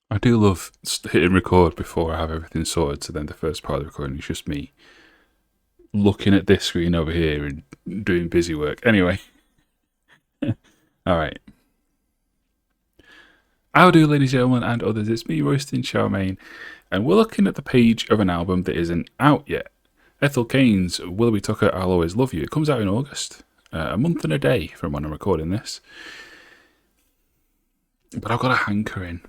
I do love hitting record before I have everything sorted, so then the first part of the recording is just me looking at this screen over here and doing busy work. Anyway, alright. How do, ladies and gentlemen, and others? It's me, Royston Charmaine, and we're looking at the page of an album that isn't out yet. Ethel Cain's Willoughby Tucker, I'll Always Love You. It comes out in August, a month and a day from when I'm recording this. But I've got a hankering.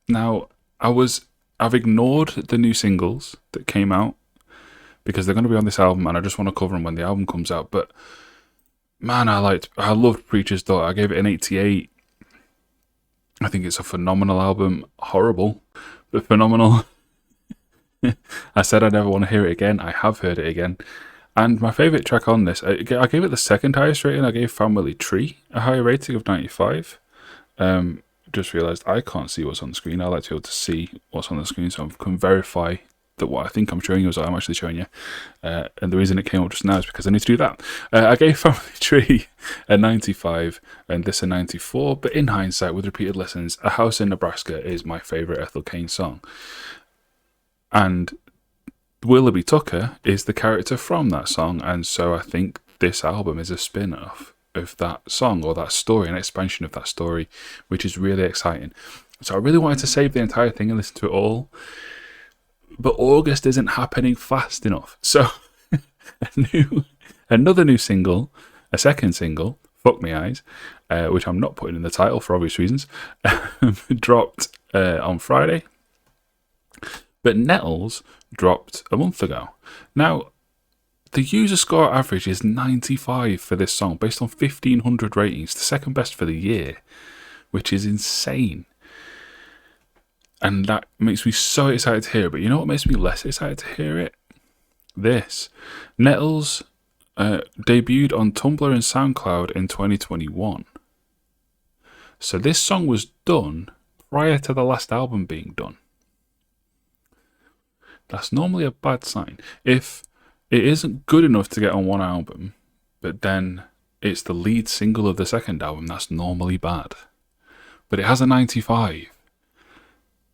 Now, I've ignored the new singles that came out because they're going to be on this album, and I just want to cover them when the album comes out. But man, I loved Preacher's Daughter. I gave it an 88. I think it's a phenomenal album. Horrible, but phenomenal. I said I never want to hear it again. I have heard it again. And my favourite track on this, I gave it the second highest rating. I gave Family Tree a higher rating of 95. Just realised I can't see what's on the screen. I like to be able to see what's on the screen, so I can verify that what I think I'm showing you is what I'm actually showing you. And the reason it came up just now is because I need to do that. I gave Family Tree a 95 and this a 94, but in hindsight, with repeated listens, A House in Nebraska is my favourite Ethel Cain song. And Willoughby Tucker is the character from that song, and so I think this album is a spin-off of that song, or that story, an expansion of that story, which is really exciting. So I really wanted to save the entire thing and listen to it all, but August isn't happening fast enough. So another new single, a second single, Fuck Me Eyes, which I'm not putting in the title for obvious reasons, dropped on Friday. But Nettles dropped a month ago. Now, the user score average is 95 for this song, based on 1,500 ratings, the second best for the year, which is insane. And that makes me so excited to hear it. But you know what makes me less excited to hear it? This. Nettles debuted on Tumblr and SoundCloud in 2021. So this song was done prior to the last album being done. That's normally a bad sign. If it isn't good enough to get on one album, but then it's the lead single of the second album, that's normally bad. But it has a 95.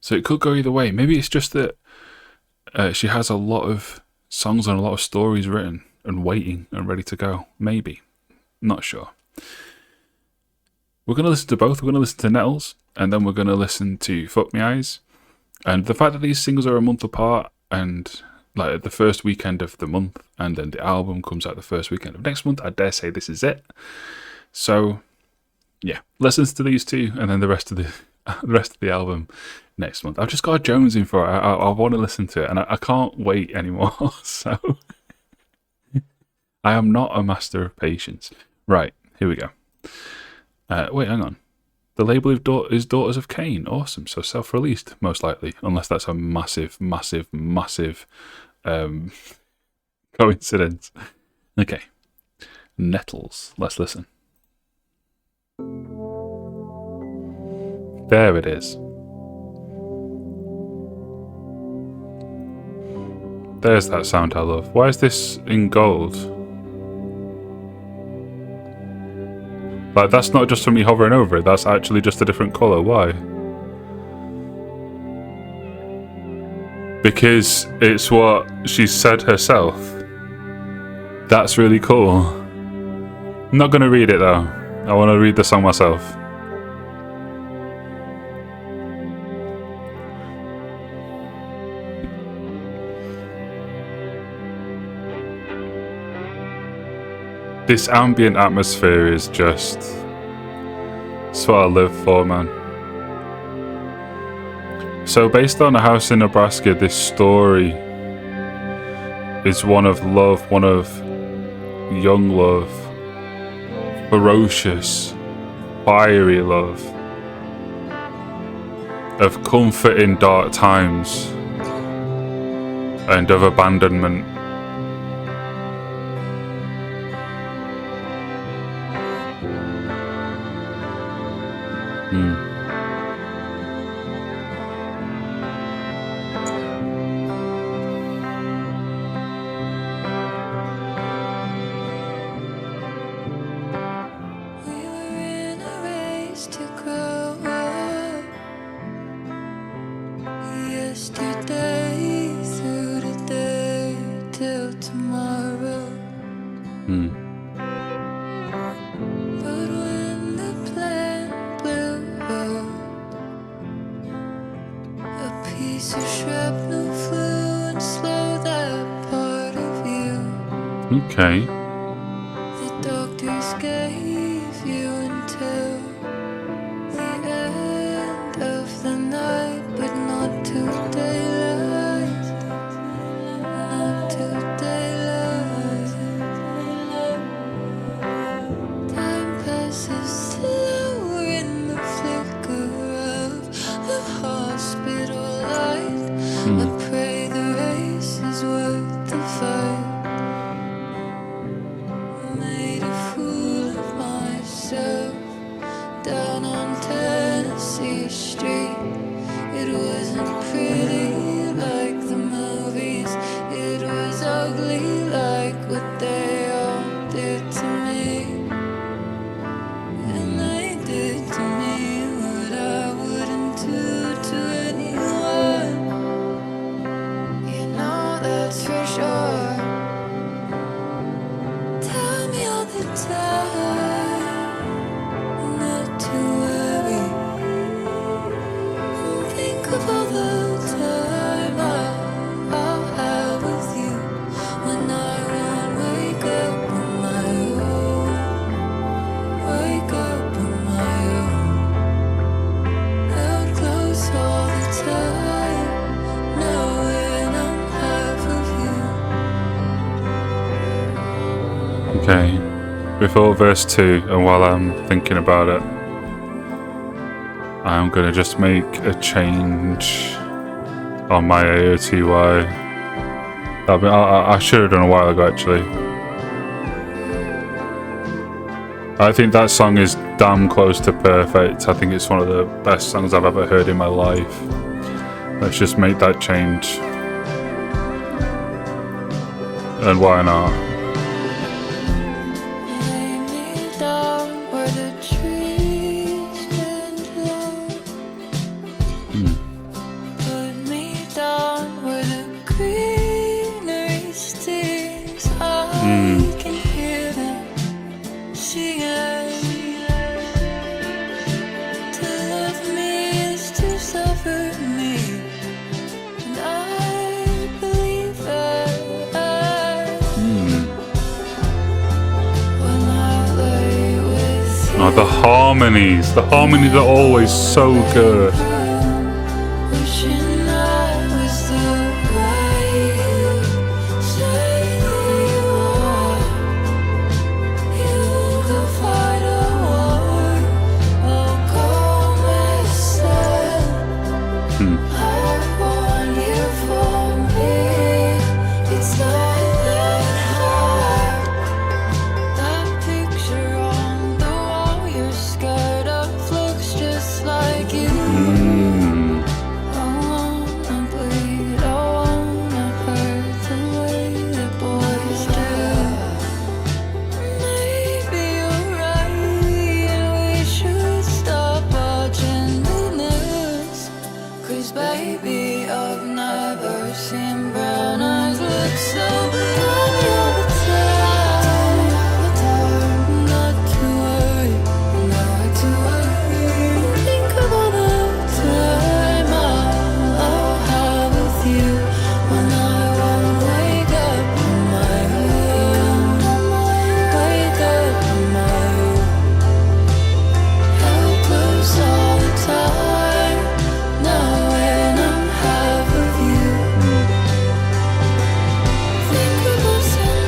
So it could go either way. Maybe it's just that she has a lot of songs and a lot of stories written and waiting and ready to go. Maybe. Not sure. We're going to listen to both. We're going to listen to Nettles, and then we're going to listen to Fuck Me Eyes. And the fact that these singles are a month apart, and like the first weekend of the month, and then the album comes out the first weekend of next month, I dare say this is it. So, yeah, listens to these two, and then the rest of the album next month. I've just got a Jones in for it. I want to listen to it, and I can't wait anymore. So, I am not a master of patience. Right, here we go. Wait, hang on. The label is Daughters of Cain. Awesome. So self-released, most likely, unless that's a massive, massive, massive coincidence. Okay. Nettles. Let's listen. There it is. There's that sound I love. Why is this in gold? Like, that's not just from me hovering over it, that's actually just a different colour. Why? Because it's what she said herself. That's really cool. I'm not going to read it though. I want to read the song myself. This ambient atmosphere is just... it's what I live for, man. So based on A House in Nebraska, this story is one of love, one of young love, ferocious, fiery love, of comfort in dark times, and of abandonment. yesterday through today till tomorrow. But when the plan blew out, a piece of shrapnel flew and slowed that part of you. Okay. The doctors gave you until the end of the night, but not till daylight. Not till daylight. Time passes slower in the flicker of the hospital light. I pray the race is worth the fight. Made a fool of myself down on Tennessee Street. It wasn't pretty like the movies. It was ugly like what they all did to me. And they did to me what I wouldn't do to anyone. You know that's for sure. Tell me all the time not to worry. Think of all the time I'll have with you when I won't wake up on my own. Wake up on my own. Held close all the time, knowing I'm half of you. Okay. Before verse 2, and while I'm thinking about it, I'm gonna just make a change on my AOTY. I should have done a while ago, actually. I think that song is damn close to perfect. I think it's one of the best songs I've ever heard in my life. Let's just make that change. And why not? Lay me down where the trees bend low. Put me down where the greenery stings. I can hear them singing. To love me is to suffer me, and I believe that. When I lay with you, Oh, the harmonies are always so good. wishing I was the way you say you are. You could fight a war, I'll call myself. I want you for me. It's not that hard. That picture on the wall you're scared of looks just like you. I wanna bleed, I wanna hurt the way that boys do. Maybe you're right, and we should stop watching the news. 'Cause baby, I've never seen brown eyes look so blue. Tell me all the time not to worry, not to worry. Think of all the time I'll have with you when I won't wake up on my own. Wake up on my own. Held close all the time, knowing I'm half of you. Think of us in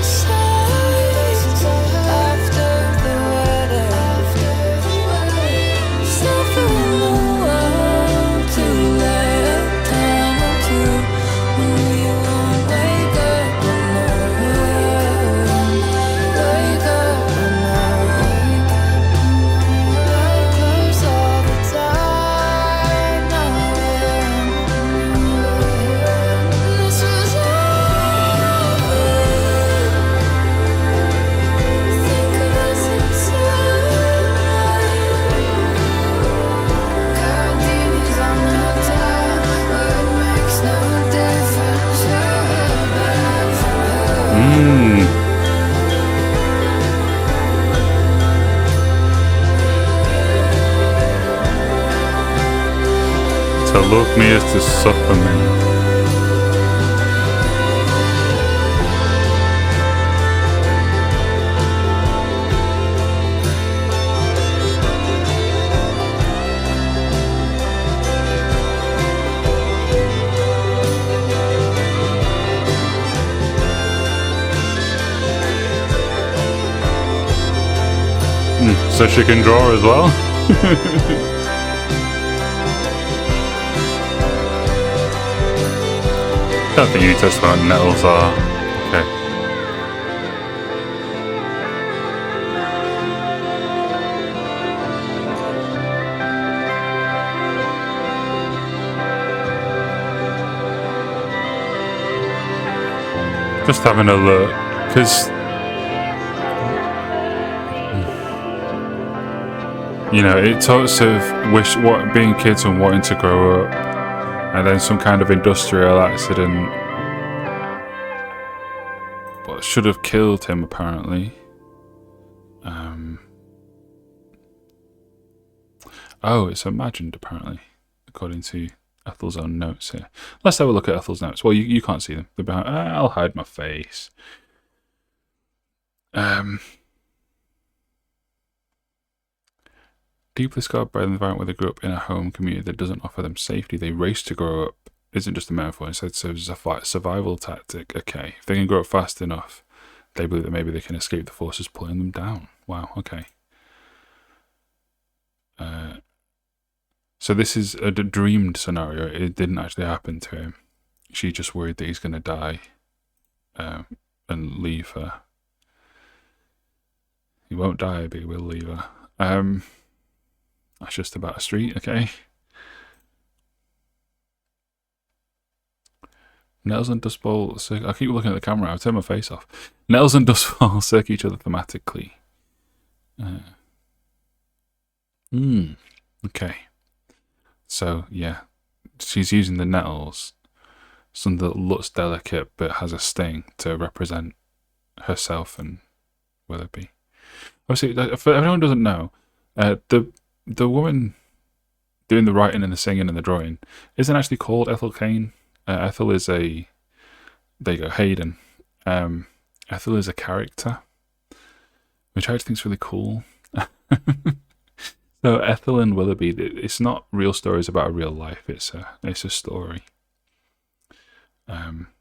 To love me is to suffer me. So she can draw as well? Don't think you need to explain what nettles are. Okay. Just having a look, because you know, it talks of being kids and wanting to grow up, and then some kind of industrial accident should have killed him, apparently. Oh, it's imagined, apparently, according to Ethel's own notes here. Let's have a look at Ethel's notes. Well, you can't see them. They're behind. I'll hide my face. Deeply scarred by the environment where they grew up in a home community that doesn't offer them safety, they race to grow up. Isn't just a metaphor, instead serves as a survival tactic. Okay, if they can grow up fast enough, they believe that maybe they can escape the forces pulling them down. Wow, okay. So this is a dreamed scenario. It didn't actually happen to him. She's just worried that he's going to die and leave her. He won't die, but he will leave her. That's just about a street, okay. Nettles and Dust Bowl I keep looking at the camera, I've turned my face off. Nettles and Dust Bowl circle each other thematically. Okay. So, yeah. She's using the nettles, something that looks delicate but has a sting, to represent herself and Willoughby. Obviously, for everyone who doesn't know, the woman doing the writing and the singing and the drawing isn't actually called Ethel Cain. Ethel is a... There you go, Hayden. Ethel is a character, which I think is really cool. So Ethel and Willoughby, it's not real stories about a real life. It's a story. Yeah,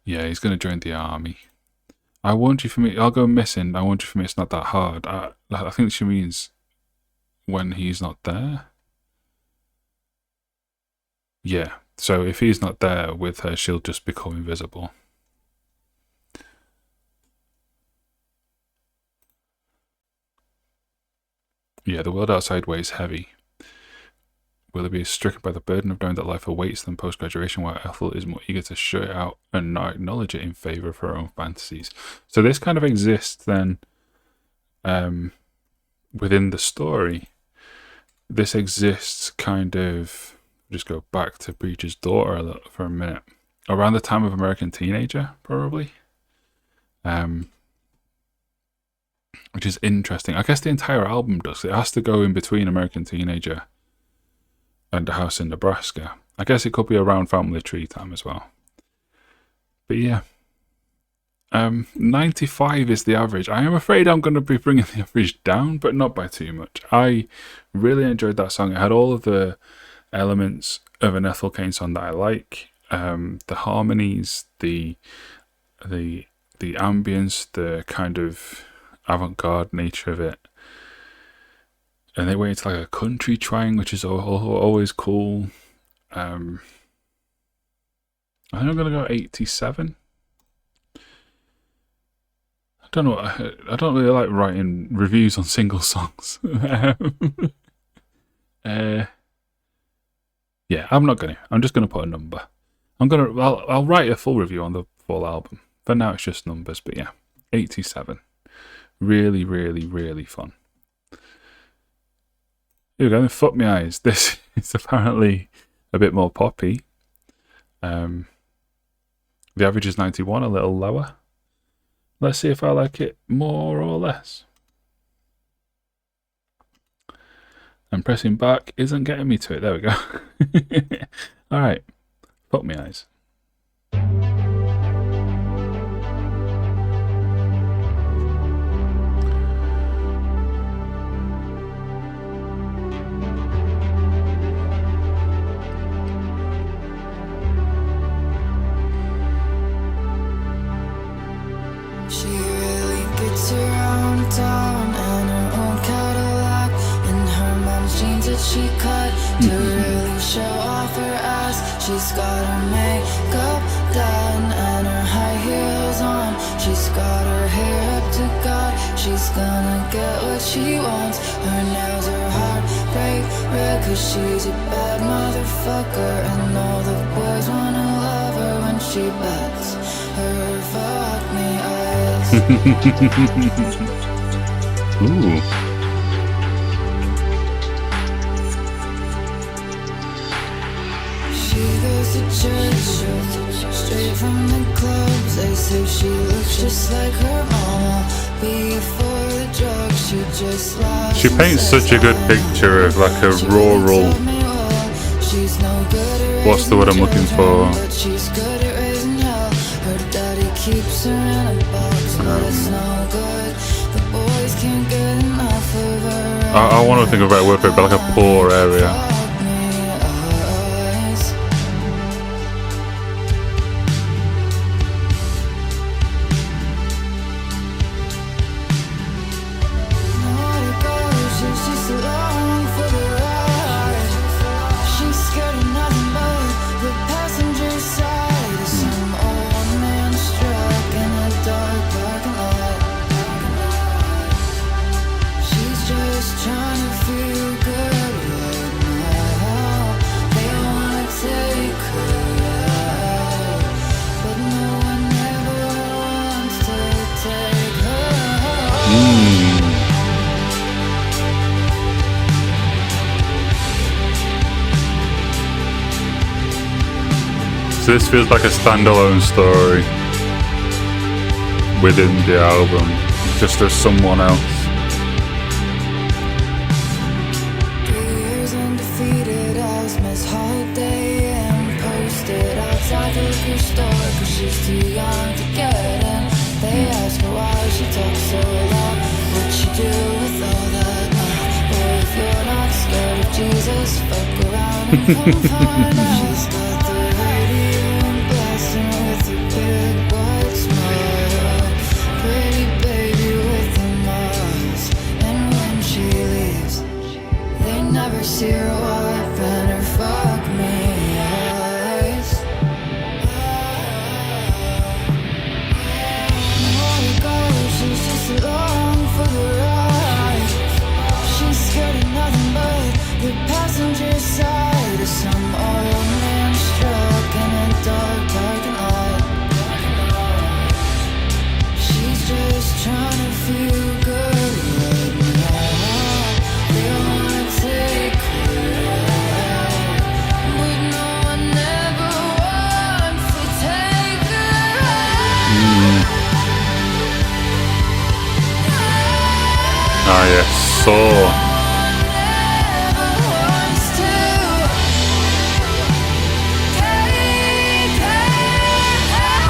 he's going to join the army. I warned you for me. I'll go missing. I warned you for me. It's not that hard. I think she means when he's not there. Yeah. So if he's not there with her, she'll just become invisible. Yeah, the world outside weighs heavy. Willoughby is stricken by the burden of knowing that life awaits them post-graduation, while Ethel is more eager to shut it out and not acknowledge it in favour of her own fantasies. So this kind of exists then within the story. This exists kind of... Just go back to Breach's daughter for a minute. Around the time of American Teenager, probably. Which is interesting. I guess the entire album does. It has to go in between American Teenager and A House in Nebraska. I guess it could be around Family Tree time as well. But yeah. 95 is the average. I am afraid I'm going to be bringing the average down, but not by too much. I really enjoyed that song. It had all of the elements of an Ethel Cain song that I like. The harmonies, the ambience, the kind of avant-garde nature of it. And they went into like a country twang, which is always cool. I think I'm going to go 87. I don't know. I don't really like writing reviews on single songs. Yeah, I'm not going to. I'm just going to put a number. I'll write a full review on the full album. For now, it's just numbers. But yeah, 87. Really, really, really fun. Here we go. Fuck me eyes. This is apparently a bit more poppy. The average is 91, a little lower. Let's see if I like it more or less. And pressing back isn't getting me to it. There we go. Alright. Fuck me eyes. She really gets around town in her own Cadillac, in her mom's jeans that she cut to really show off her ass. She's got her makeup done and her high heels on. She's got her hair up to God. She's gonna get what she wants. Her nails are heartbreak red, 'cause she's a bad motherfucker, and all the boys wanna love her when she bets her fuck me eyes. Ooh. She goes to church, straight from the clubs. They say she looks just like her mama. Before the drugs, she just laughs. She paints such a good picture of like a rural. She's no good at What's the word I'm looking for? but she's good at raising hell. Her daddy keeps her in a box, but it's no good. The boys can't get enough of her. I want to think of a better word for it, but like a poor area. Fuck me eyes. Nowhere to go, she's just along for the ride. She's scared of nothing but the passenger side of some old man's truck in a dark parking lot. She's just trying to feel good right now. They wanna take her out, but no one ever wants to take her out. So this feels like a standalone story within the album, just as someone else. 3 years undefeated as Miss Holiday, and posted outside the liquor store 'cause she's too young to get in. They ask her why she talks so loud. What'd she do with all that mouth? Boy, if you're not scared of Jesus, fuck around and come find out. She's got the radio and blasting with a big white smile. Pretty baby with the miles, and when she leaves, they never see her wipe and her fuck me eyes. Nowhere to go, she's just along for the ride. She's scared of nothing but the passenger side of some old man's truck in a dark parking lot. She's just trying to feel good right now. They wanna take her out, but no one ever wants to take her out. Ah yes, so Never wants to take her out.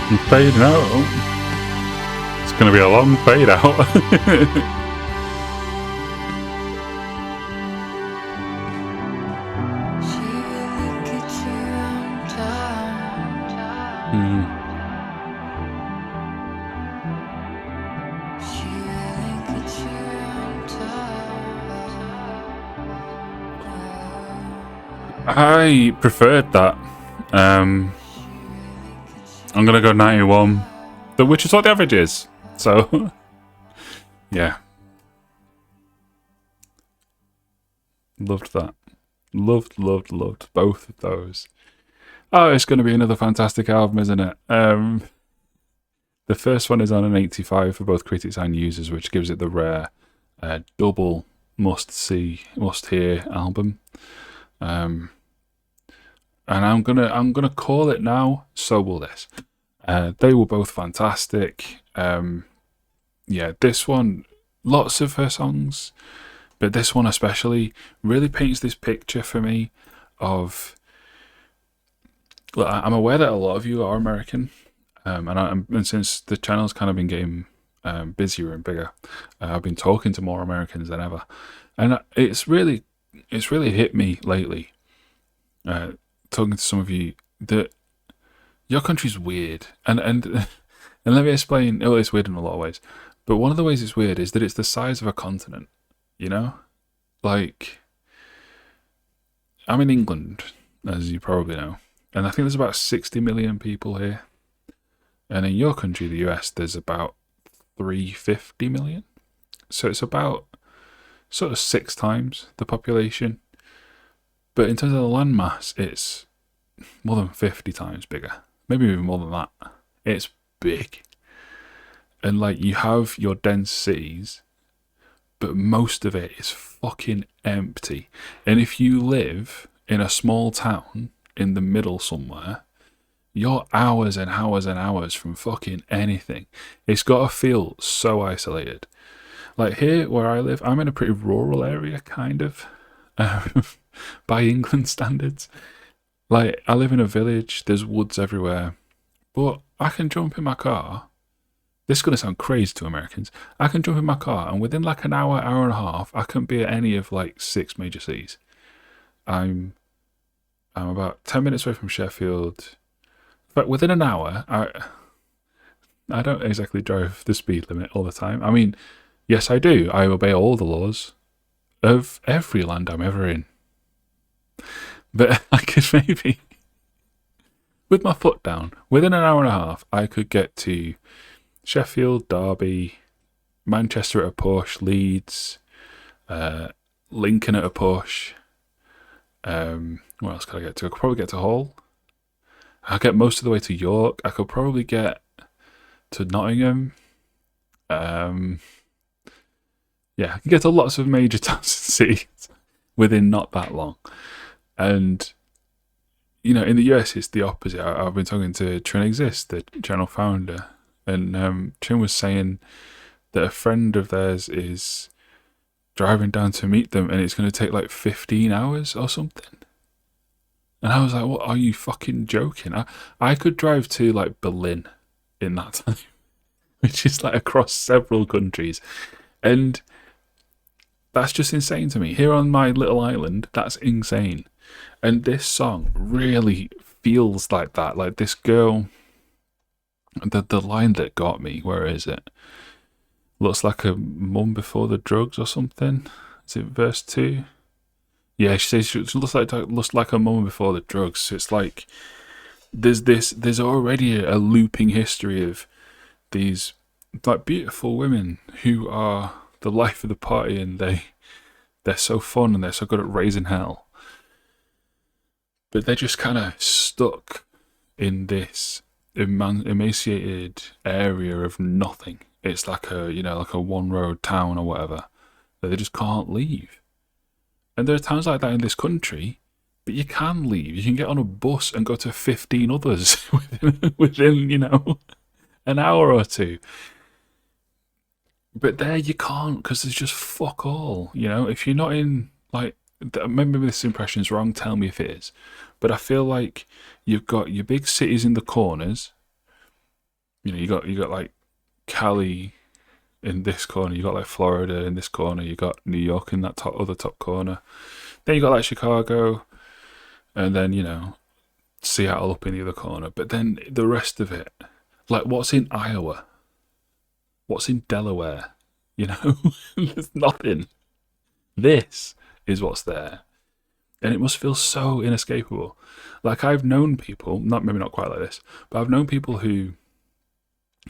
I'm fading out. It's going to be a long fade out. She really gets around town. Hmm. She really gets around town. I preferred that. I'm going to go 91, which is what the average is. So, yeah. Loved that. Loved both of those. Oh, it's going to be another fantastic album, isn't it? The first one is on an 85 for both critics and users, which gives it the rare double must-hear album. And I'm gonna call it now. So will this. They were both fantastic. Yeah, this one, lots of her songs, but this one especially really paints this picture for me of. Look, I'm aware that a lot of you are American, and since the channel's kind of been getting busier and bigger, I've been talking to more Americans than ever, and it's really hit me lately. Talking to some of you that your country's weird, and let me explain. Oh, it's weird in a lot of ways, but one of the ways it's weird is that it's the size of a continent. You know, like I'm in England, as you probably know, and I think there's about 60 million people here, and in your country, the US, there's about 350 million. So it's about sort of 6 times the population. But in terms of the landmass, it's more than 50 times bigger. Maybe even more than that. It's big. And like you have your dense cities, but most of it is fucking empty. And if you live in a small town in the middle somewhere, you're hours and hours and hours from fucking anything. It's got to feel so isolated. Like here where I live, I'm in a pretty rural area, kind of. By England standards. Like, I live in a village, there's woods everywhere, but I can jump in my car. This is going to sound crazy to Americans. I can jump in my car, and within like an hour, hour and a half, I can be at any of like 6 major cities. I'm about 10 minutes away from Sheffield. But within an hour, I don't exactly drive the speed limit all the time. I mean, yes, I do. I obey all the laws of every land I'm ever in. But I could maybe, with my foot down, within an hour and a half, I could get to Sheffield, Derby, Manchester at a push, Leeds, Lincoln at a push. Where else could I get to? I could probably get to Hull. I'll get most of the way to York. I could probably get to Nottingham. Yeah, I can get to lots of major towns and cities within not that long. And, you know, in the US, it's the opposite. I've been talking to Trin Exist, the channel founder, and Trin was saying that a friend of theirs is driving down to meet them, and it's going to take like 15 hours or something. And I was like, what, are you fucking joking? I could drive to like Berlin in that time, which is like across several countries. And that's just insane to me. Here on my little island, that's insane. And this song really feels like that. Like this girl, the line that got me, where is it? Looks like a mum before the drugs or something. Is it verse 2? Yeah, she says she looks like a mum before the drugs. So it's like there's already a looping history of these like beautiful women who are the life of the party, and they're so fun and they're so good at raising hell. But they're just kind of stuck in this emaciated area of nothing. It's like a one road town or whatever that they just can't leave. And there are towns like that in this country, but you can leave. You can get on a bus and go to 15 others within an hour or two. But there you can't, because there's just fuck all. If you're not in, like, maybe this impression's wrong, tell me if it is. But I feel like you've got your big cities in the corners, you got like Cali in this corner, you got like Florida in this corner, you got New York in that other top corner. Then you got like Chicago, and then Seattle up in the other corner. But then the rest of it, like what's in Iowa, what's in Delaware, there's nothing. This is what's there, and it must feel so inescapable. Like I've known people, maybe not quite like this, but I've known people who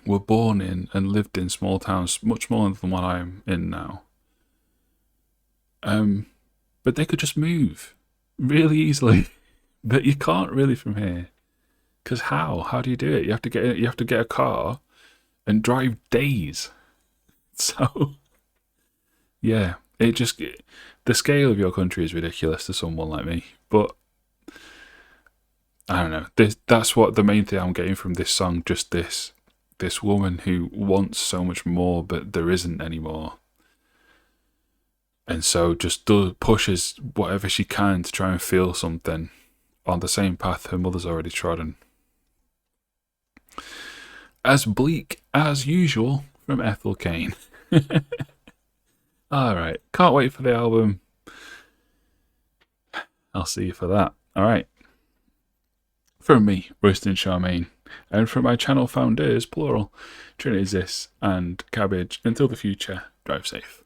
were born in and lived in small towns much smaller than what I'm in now. But they could just move really easily. But you can't really from here. Because how? How do you do it? You have to get a car and drive days. So yeah, the scale of your country is ridiculous to someone like me. But I don't know. That's what the main thing I'm getting from this song. Just this woman who wants so much more, but there isn't anymore. And so just pushes whatever she can to try and feel something on the same path her mother's already trodden. As bleak as usual from Ethel Cain. Alright, can't wait for the album. I'll see you for that. Alright. From me, Royston Charmaine, and from my channel founders, plural, Trinity Zis and Cabbage, until the future, drive safe.